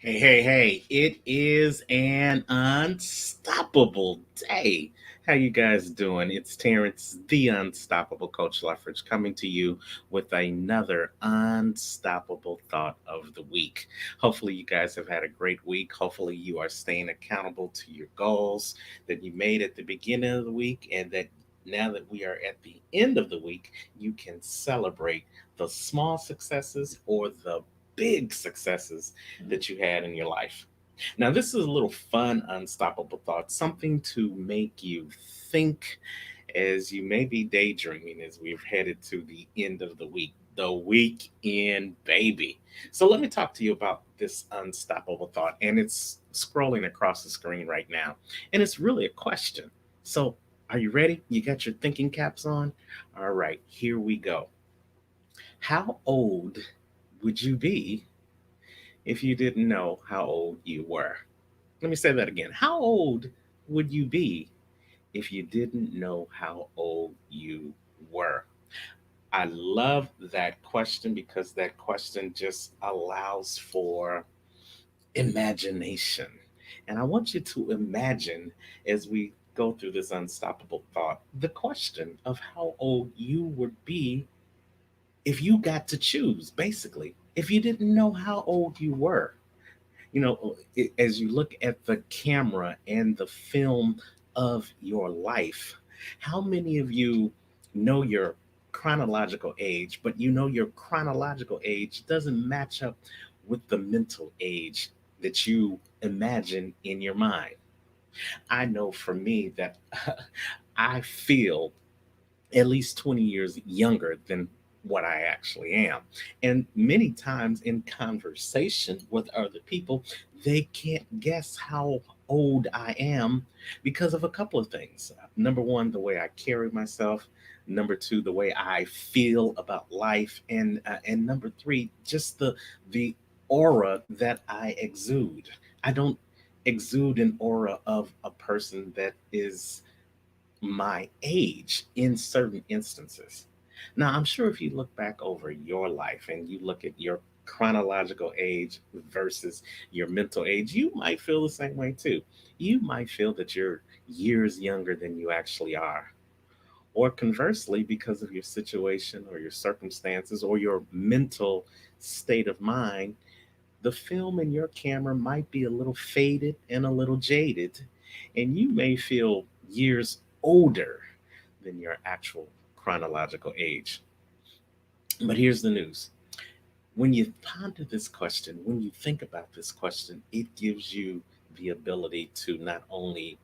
Hey, hey, hey, it is an unstoppable day. How you guys doing? It's Terrence, the unstoppable Coach Luffridge, coming to you with another unstoppable thought of the week. Hopefully you guys have had a great week. Hopefully you are staying accountable to your goals that you made at the beginning of the week, and that now that we are at the end of the week, you can celebrate the small successes or the big successes that you had in your life. Now, this is a little fun, unstoppable thought, something to make you think as you may be daydreaming as we've headed to the end of the weekend, baby. So, let me talk to you about this unstoppable thought, and it's scrolling across the screen right now. And it's really a question. So, are you ready? You got your thinking caps on? All right, here we go. How old would you be if you didn't know how old you were? Let me say that again. How old would you be if you didn't know how old you were? I love that question because that question just allows for imagination. And I want you to imagine as we go through this unstoppable thought the question of how old you would be if you got to choose, basically, if you didn't know how old you were. As you look at the camera and the film of your life, how many of you know your chronological age, but you know your chronological age doesn't match up with the mental age that you imagine in your mind? I know for me that I feel at least 20 years younger than what I actually am. And many times in conversation with other people, they can't guess how old I am because of a couple of things. Number one, the way I carry myself. Number two, the way I feel about life, and number three, just the aura that I exude. I don't exude an aura of a person that is my age in certain instances. Now, I'm sure if you look back over your life and you look at your chronological age versus your mental age, you might feel the same way too. You might feel that you're years younger than you actually are. Or conversely, because of your situation or your circumstances or your mental state of mind, the film in your camera might be a little faded and a little jaded, and you may feel years older than your actual chronological age. But here's the news: when you ponder this question, when you think about this question, it gives you the ability to not only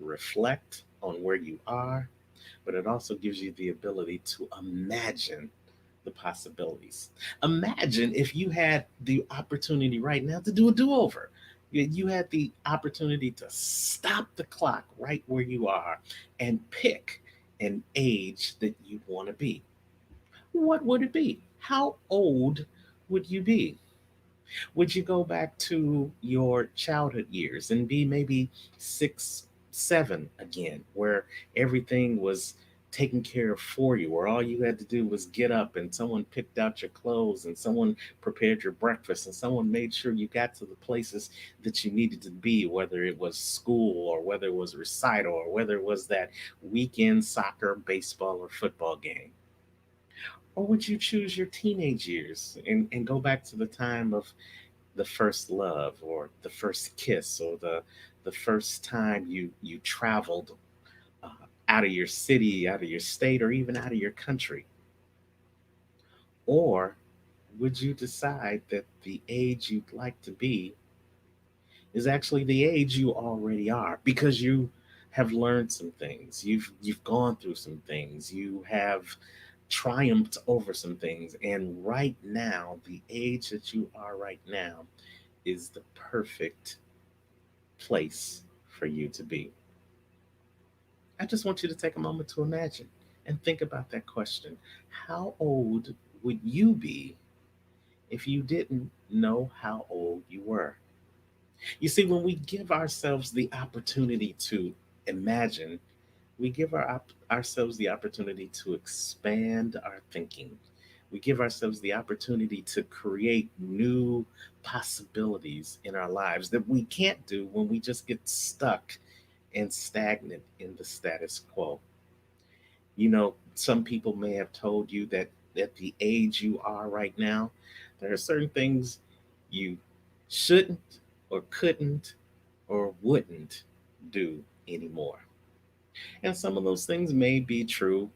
reflect on where you are, but it also gives you the ability to imagine the possibilities. Imagine if you had the opportunity right now to do a do over. You had the opportunity to stop the clock right where you are and pick an age that you want to be. What would it be? How old would you be? Would you go back to your childhood years and be maybe 6, 7 again, where everything was taken care of for you, where all you had to do was get up and someone picked out your clothes and someone prepared your breakfast and someone made sure you got to the places that you needed to be, whether it was school or whether it was recital or whether it was that weekend soccer, baseball, or football game? Or would you choose your teenage years and go back to the time of the first love or the first kiss or the first time you traveled out of your city, out of your state, or even out of your country? Or would you decide that the age you'd like to be is actually the age you already are because you have learned some things, you've gone through some things, you have triumphed over some things, and right now the age that you are right now is the perfect place for you to be? I just want you to take a moment to imagine and think about that question. How old would you be if you didn't know how old you were? You see, when we give ourselves the opportunity to imagine, we give ourselves the opportunity to expand our thinking. We give ourselves the opportunity to create new possibilities in our lives that we can't do when we just get stuck and stagnant in the status quo. Some people may have told you that at the age you are right now, there are certain things you shouldn't or couldn't or wouldn't do anymore. And some of those things may be true,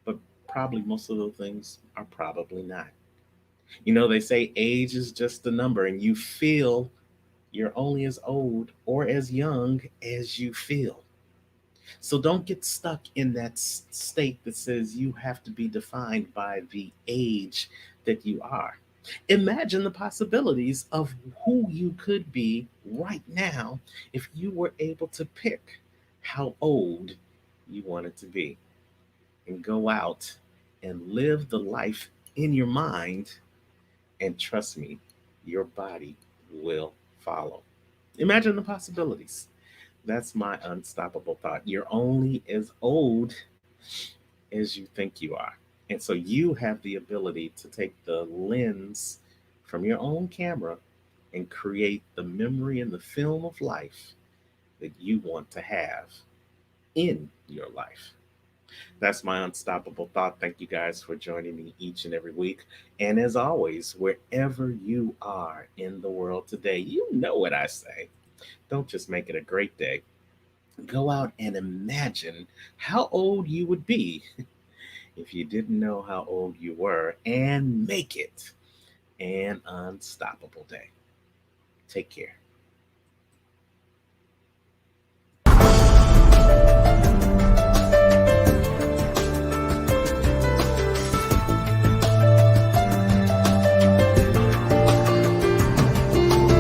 but probably most of those things are probably not. They say age is just a number, and you feel you're only as old or as young as you feel. So don't get stuck in that state that says you have to be defined by the age that you are. Imagine the possibilities of who you could be right now if you were able to pick how old you wanted to be and go out and live the life in your mind. And trust me, your body will follow. Imagine the possibilities. That's my unstoppable thought. You're only as old as you think you are. And so you have the ability to take the lens from your own camera and create the memory and the film of life that you want to have in your life. That's my unstoppable thought. Thank you guys for joining me each and every week. And as always, wherever you are in the world today, you know what I say. Don't just make it a great day. Go out and imagine how old you would be if you didn't know how old you were and make it an unstoppable day. Take care.